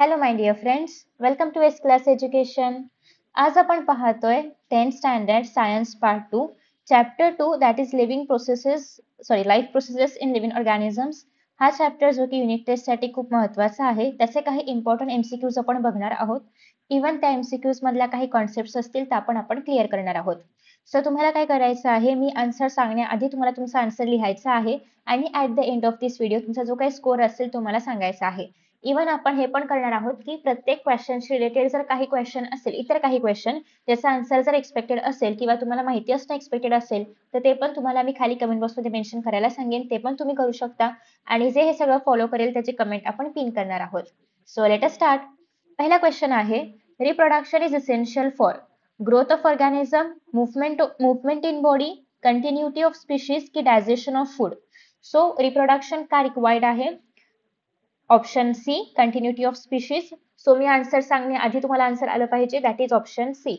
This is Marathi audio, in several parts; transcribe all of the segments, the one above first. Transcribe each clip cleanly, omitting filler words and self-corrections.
Hello my dear friends, welcome to S class education. आज आपण पाहतोय 10th standard science part 2 chapter 2 that is life processes in living organisms. हा चॅप्टर जो की युनिट टेस्ट साठी खूप महत्वाचा आहे. त्याचे काही इम्पॉर्टंट एमसीक्यूज आपण बघणार आहोत. इव्हन त्या एमसीक्यूज मधल्या काही कॉन्सेप्ट्स असतील त्या पण आपण क्लिअर करणार आहोत. सो तुम्हाला काय करायचं आहे, मी आन्सर सांगण्याआधी तुम्हाला तुमचा आन्सर लिहायचा आहे आणि at the end of this video तुमचा जो काही स्कोर असेल तो मला सांगायचा आहे. इव्हन आपण हे पण करणार आहोत की प्रत्येक क्वेश्चनशी रिलेटेड जर काही क्वेश्चन असेल, इतर काही क्वेश्चन ज्याचा आन्सर जर एक्सपेक्टेड असेल किंवा तुम्हाला माहिती असणं एक्सपेक्टेड असेल, तर ते पण तुम्हाला मी खाली कमेंट बॉक्समध्ये मेन्शन करायला सांगेन. ते पण तुम्ही करू शकता आणि जे हे सगळं फॉलो करेल त्याची कमेंट आपण पिन करणार आहोत. So let us start. पहिला क्वेश्चन आहे, reproduction is essential for growth of organism, movement in body, continuity of species की digestion of food. So reproduction का रिक्वायर्ड आहे? Option C, continuity of species. So मी आन्सर सांगण्याआधी तुम्हाला आन्सर आलं पाहिजे, that is option C.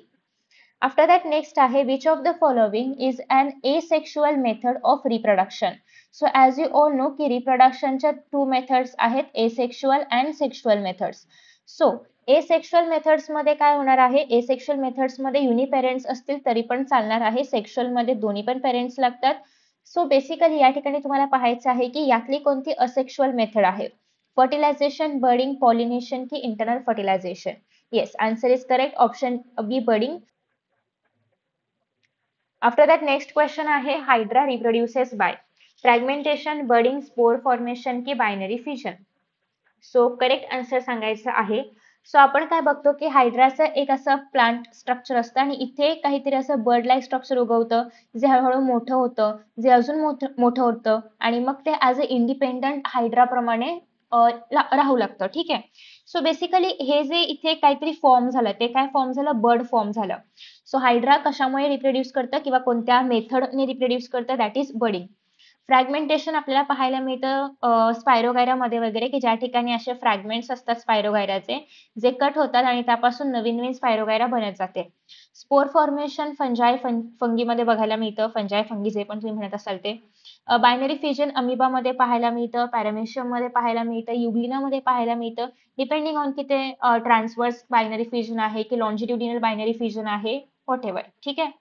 After that next आहे, which of the following is an asexual method of reproduction. So as you all know की रिप्रोडक्शनच्या 2 मेथड्स आहेत, asexual and sexual methods. So asexual methods मध्ये काय होणार आहे, एसेक्शुअल मेथड्स मध्ये युनिपेरेंट्स असतील तरी पण चालणार आहे, सेक्शुअल मध्ये दोन्ही पण पेरेंट्स लागतात. सो बेसिकली या ठिकाणी तुम्हाला पाहायचं आहे की यातली कोणती असेक्शुअल मेथड आहे, fertilization, budding, pollination की internal fertilization. Yes, answer is correct. Option B, budding. After that, next question आहे, hydra reproduces by fragmentation, budding, spore formation की binary fission. So correct answer सांगायचं आहे. सो आपण काय बघतो की हायड्राचं एक असं प्लांट स्ट्रक्चर असतं आणि इथे काहीतरी असं बर्ड लाईक स्ट्रक्चर उगवतं, जे हळूहळू मोठं होतं, जे अजून मोठं होतं आणि मग ते ॲज अ इंडिपेंडंट हायड्राप्रमाणे राहू लागतं. ठीक आहे. सो बेसिकली हे जे इथे काहीतरी फॉर्म झालं, ते काय फॉर्म झालं, बर्ड फॉर्म झालं. सो हायड्रा कशामुळे रिप्रोड्यूस करतं किंवा कोणत्या मेथडने रिप्रोड्यूस करतं, दॅट इज बर्डिंग. फ्रॅगमेंटेशन आपल्याला पाहायला मिळतं स्पायरोगायरामध्ये वगैरे, की ज्या ठिकाणी असे फ्रॅगमेंट्स असतात स्पायरोगायराचे, जे कट होतात आणि त्यापासून नवीन नवीन स्पायरोगायरा बनत जाते. स्पोर फॉर्मेशन फंगीमध्ये बघायला मिळतं, फंगी जे पण तुम्ही म्हणत असाल ते. बायनरी फिजन अमिबामध्ये पाहायला मिळतं, पॅरामेशियम मध्ये पाहायला मिळतं, युग्लिनामध्ये पाहायला मिळतं, डिपेंडिंग ऑन की ते ट्रान्सवर्स बायनरी फिजन आहे की लॉन्जिट्युडिनल बायनरी फिजन आहे, व्हॉटएव्हर. ठीक आहे.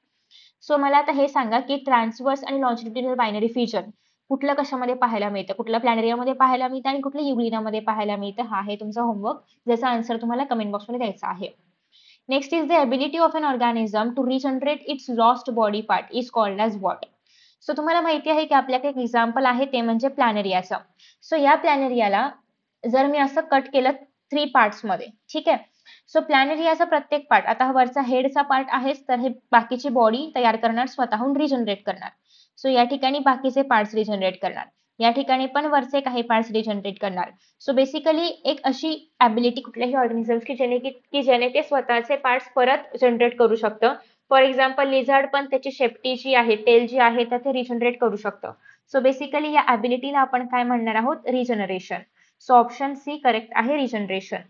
सो मला आता हे सांगा की ट्रान्सवर्स आणि लॉन्जिट्युडिनल बायनरी फिजन कुठलं कशामध्ये पाहायला मिळतं, कुठल्या प्लॅनेरियामध्ये पाहायला मिळतं आणि कुठल्या युग्लिनामध्ये पाहायला मिळतं. हा आहे तुमचा होमवर्क, ज्याचा आन्सर तुम्हाला कमेंट बॉक्समध्ये द्यायचा आहे. Next is the ability of an organism to regenerate its lost body part is called as what. So तुम्हाला माहिती आहे की आपल्याकडे एक एक्झाम्पल आहे, ते म्हणजे प्लॅनेरियाचं. सो या प्लॅनेरियाला जर मी असं कट केलं 3 पार्ट्स मध्ये, ठीक आहे. सो प्लॅनेरियाचा प्रत्येक पार्ट, आता वरचा हेडचा पार्ट आहेच, तर हे बाकीची बॉडी तयार करणार, स्वतःहून रिजनरेट करणार. सो या ठिकाणी बाकीचे पार्ट्स रिजनरेट करणार, या ठिकाणी पण वरचे काही पार्ट्स रिजनरेट करणार. सो बेसिकली एक अशी ॲबिलिटी कुठल्याही ऑर्गॅनिझम्स की ज्याने ते स्वतःचे पार्ट्स परत जनरेट करू शकतं. फॉर एक्झाम्पल लिझार्ड पण त्याची शेपटी जी आहे, टेल जी आहे, तर ते रिजनरेट करू शकतं. सो बेसिकली या ॲबिलिटीला आपण काय म्हणणार आहोत, regeneration. So option C correct आहे, regeneration.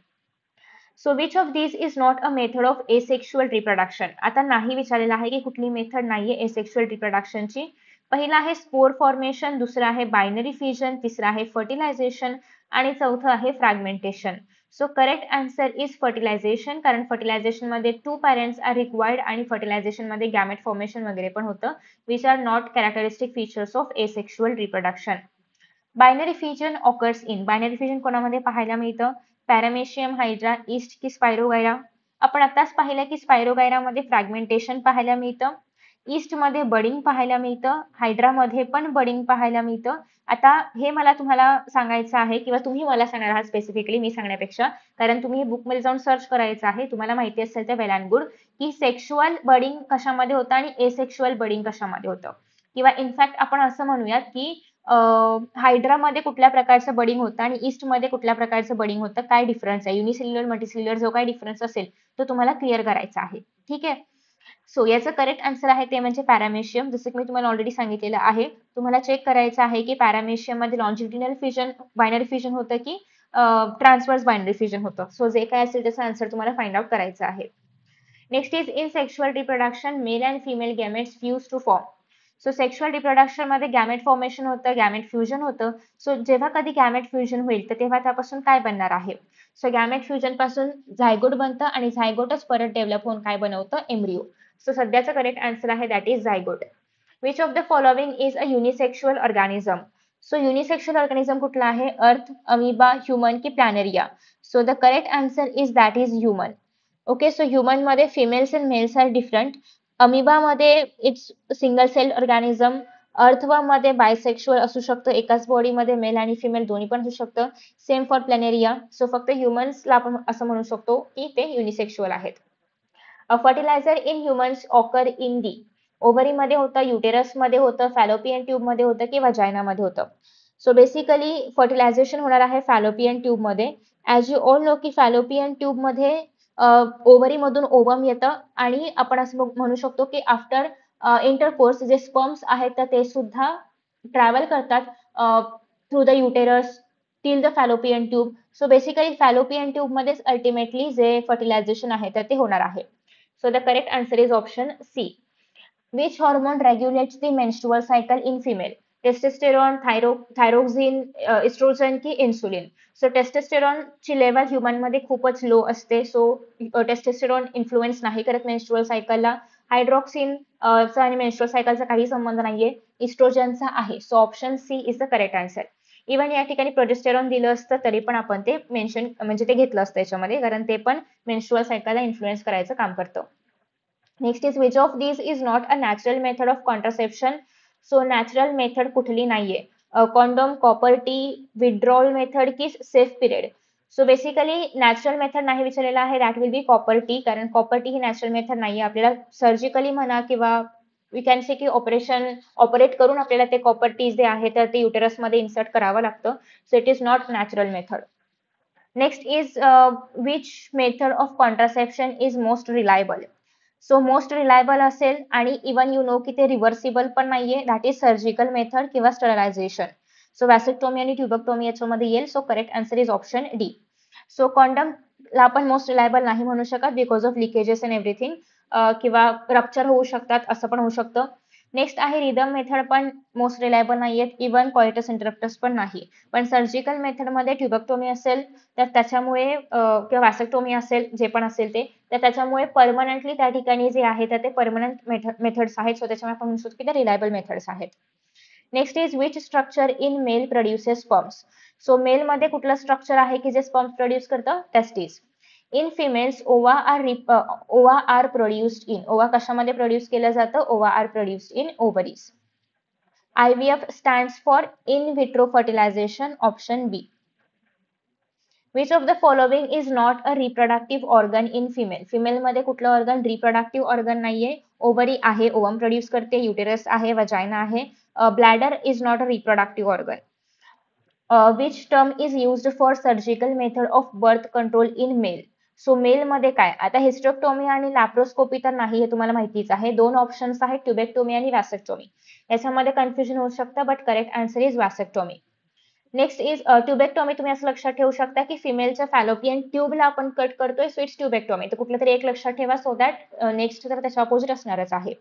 So which of this is not a method of asexual reproduction. आता नाही विचारलेलं आहे की कुठली मेथड नाहीये एसेक्शुअल रिप्रोडक्शनची. पहिला आहे स्पोर फॉर्मेशन, दुसरा आहे बायनरी फिजन, तिसरा आहे फर्टिलायझेशन आणि चौथं आहे fragmentation. So correct answer is fertilization, कारण फर्टिलायझेशन मध्ये 2 पॅरेंट्स आर रिक्वायर्ड आणि फर्टिलायझेशन मध्ये गॅमेट फॉर्मेशन वगैरे पण होतं, which are not characteristic features of asexual reproduction. Binary fission occurs in, binary fission कोणामध्ये पाहायला मिळतं, पॅरामेशियम, हायड्रा, ईस्ट की स्पायरोगायरा. आपण आताच पाहिलं की स्पायरोगायरामध्ये फ्रॅगमेंटेशन पाहायला मिळतं, ईस्ट मध्ये बडिंग पाहायला मिळतं, हायड्रामध्ये पण बडिंग पाहायला मिळतं. आता हे मला तुम्हाला सांगायचं आहे किंवा तुम्ही मला सांगणार आहात स्पेसिफिकली, मी सांगण्यापेक्षा, कारण तुम्ही बुकमध्ये जाऊन सर्च करायचं आहे, तुम्हाला माहिती असेल तर वेल अँड गुड, की सेक्शुअल बडिंग कशामध्ये होतं आणि एसेक्शुअल बडिंग कशामध्ये होतं. किंवा इनफॅक्ट आपण असं म्हणूयात की हायड्रामध्ये कुठल्या प्रकारचं बडिंग होतं आणि ईस्टमध्ये कुठल्या प्रकारचं बडिंग होतं, काय डिफरन्स आहे, युनिसेल्युलर मल्टीसेल्युलर जो काय डिफरन्स असेल तो तुम्हाला क्लिअर करायचा आहे. ठीक आहे. सो याचं करेक्ट आन्सर आहे ते म्हणजे पॅरामेशियम. जसं की मी तुम्हाला ऑलरेडी सांगितलेलं आहे, तुम्हाला चेक करायचं आहे की पॅरामेशियम मध्ये लॉन्जिट्युडिनल फिजन बायनरी फिजन होतं की ट्रान्सवर्स बायनरी फिजन होतं. सो जे काय असेल त्याचं आन्सर तुम्हाला फाइंड आउट करायचं आहे. Next is in sexual reproduction male and female gametes fuse to form. So sexual reproduction मध्ये गॅमेट फॉर्मेशन होतं, गॅमेट फ्युजन होतं. सो जेव्हा कधी गॅमेट फ्युजन होईल तर तेव्हा त्यापासून काय बनणार आहे? सो गॅमेट फ्युजन पासून झायगोट बनतं आणि झायगोटच परत डेव्हलप होऊन काय बनवतं? एम्ब्रिओ. सो सध्याचा करेक्ट आन्सर आहे that is zygote. Which of the following is a unisexual organism? So unisexual organism कुठला आहे? अर्थ, अमिबा, ह्युमन की planaria? So the correct answer is that is human. Okay, so human मध्ये females and males are different. Amoeba मध्ये it's single cell organism. Earthworm मध्ये बायसेक्शुअल असू शकतं, एकाच बॉडीमध्ये मेल आणि फिमेल दोन्ही पण असू शकतं. Same for planaria. सो फक्त ह्युमन्सला आपण असं म्हणू शकतो की ते युनिसेक्शुअल आहेत. Fertilizer in humans occur in the. ओव्हरीमध्ये होतं, युटेरसमध्ये होतं, फॅलोपियन ट्यूबमध्ये होतं की वजायनामध्ये होतं? सो बेसिकली फर्टिलायझेशन होणार आहे फॅलोपियन ट्यूबमध्ये. ॲज यू ऑल नो की फॅलोपियन ट्यूबमध्ये ओव्हरीमधून ओवम येतं आणि आपण असं म्हणू शकतो की आफ्टर इंटरकोर्स जे स्पर्म्स आहेत तर ते सुद्धा ट्रॅव्हल करतात through the uterus till the fallopian tube. So basically fallopian tube मध्येच अल्टिमेटली जे फर्टिलायझेशन आहे तर ते होणार आहे. So the correct answer is option C. Which hormone regulates the menstrual cycle in female? Testosterone, thyroxine, estrogen की insulin? So testosterone ची लेवल ह्युमन मध्ये खूपच लो असते. सो टेस्टोस्टेरॉन इन्फ्लुएन्स नाही करत मेन्स्ट्रुअल सायकलला. हायड्रॉक्सिन चा आणि मेन्स्ट्रुअल सायकलचा काही संबंध नाहीये. इस्ट्रोजनचा आहे. So option C is the correct answer. Even या ठिकाणी प्रोजेस्टेरॉन दिलं असतं तरी पण आपण ते मेन्शन म्हणजे ते घेतलं असतं याच्यामध्ये, कारण ते पण मेन्स्ट्रुअल सायकलला इन्फ्लुएन्स करायचं काम करतं. Next is which of these is not a natural method of contraception? So natural method कुठली नाहीये? Condom, copper T, withdrawal method की safe period? So basically natural method नाही विचारलेला आहे, that will be copper T, कारण कॉपर टी ही नॅचरल मेथड नाहीये. आपल्याला सर्जिकली म्हणा किंवा वी कॅन से की ऑपरेट करून आपल्याला ते कॉपर टी जे आहे तर ते युटेरसमध्ये इन्सर्ट करावं लागतं. So it is not natural method. Next is which method of contraception is most reliable? So most reliable असेल आणि इवन यू नो की ते रिव्हर्सिबल पण नाहीये, दॅट इज सर्जिकल मेथड किंवा स्टरलायझेशन. सो वॅसेक्टोमी आणि ट्युबेक्टोमी याच्यामध्ये येईल. So correct answer is option D. So कॉन्डमला आपण मोस्ट रिलायबल नाही म्हणू शकत because of leakages and everything, किंवा रप्चर होऊ शकतात असं पण होऊ शकतं. नेक्स्ट आहे रिदम मेथड, पण मोस्ट रिलायबल नाहीयेत. इवन कॉयटस इंटरप्टस पण नाही. पण सर्जिकल मेथडमध्ये ट्युबेक्टोमी असेल तर त्याच्यामुळे किंवा वॅसेक्टोमी असेल जे पण असेल ते, तर त्याच्यामुळे परमनंटली त्या ठिकाणी जे आहे तर ते परमनंट मेथड्स आहेत. सो त्याच्यामुळे आपण म्हणू शकतो की ते रिलायबल मेथड्स आहेत. Next is which structure in male produces sperms? So male मध्ये कुठलं स्ट्रक्चर आहे की जे स्पर्म्स प्रोड्यूस करतं? Testis. In females ova are produced in. Ova कशामध्ये प्रोड्यूस केलं जातं? Ova are produced in ovaries. IVF stands for in vitro fertilization, option B. Which of the following is not a reproductive organ in female? Female मध्ये कुठलं ऑर्गन रिप्रोडक्टिव्ह ऑर्गन नाहीये? ओव्हरी आहे, ओवम प्रोड्यूस करते, युटेरस आहे, वजायना आहे. Bladder is not a reproductive organ. Which term is used for surgical method of birth control in male? So male मध्ये काय? आता हिस्टेक्टोमी आणि लॅप्रोस्कोपी तर नाही, हे तुम्हाला माहितीच आहे. दोन ऑप्शन्स आहेत, ट्युबेक्टोमी आणि वॅसेक्टोमी. याच्यामध्ये कन्फ्युजन होऊ शकतं, but correct answer is vasectomy. Next is tubectomy. तुम्ही असं लक्षात ठेवू शकता की फिमेलच्या फॅलोपियन ट्यूबला आपण कट करतोय, सो इट्स ट्युबेक्टोमी. तर कुठलं तरी एक लक्षात ठेवा, सो दॅट नेक्स्ट तर त्याच्या अपोजिट असणारच आहे.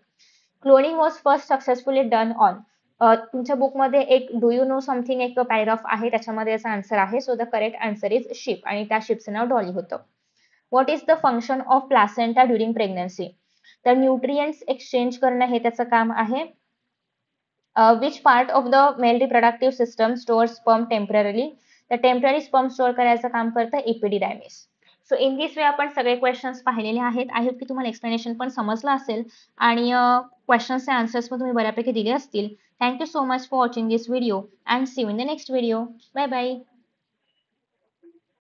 Cloning was first successfully done on. तुमच्या बुकमध्ये एक डू यू नो समथिंग एक पॅराग्राफ आहे, त्याच्यामध्ये याचा आन्सर आहे. So the correct answer is ship, आणि त्या शिपचं नाव डॉली होतं. What is the function of placenta during pregnancy? तर न्यूट्रिएंट्स एक्सचेंज करणं हे त्याचं काम आहे. Which part of the male reproductive system stores sperm temporarily? तर टेम्पररी स्पर्म स्टोअर करायचं काम करतं एपिडिडायमिस. सो इन दिस वे आपण सगळे क्वेश्चन्स पाहिलेले आहेत. आय होप की तुम्हाला एक्सप्लेनेशन पण समजलं असेल आणि क्वेश्चन्सचे आन्सर्स पण तुम्ही बऱ्यापैकी दिले असतील. Thank you so much for watching this video and see you in the next video. Bye bye.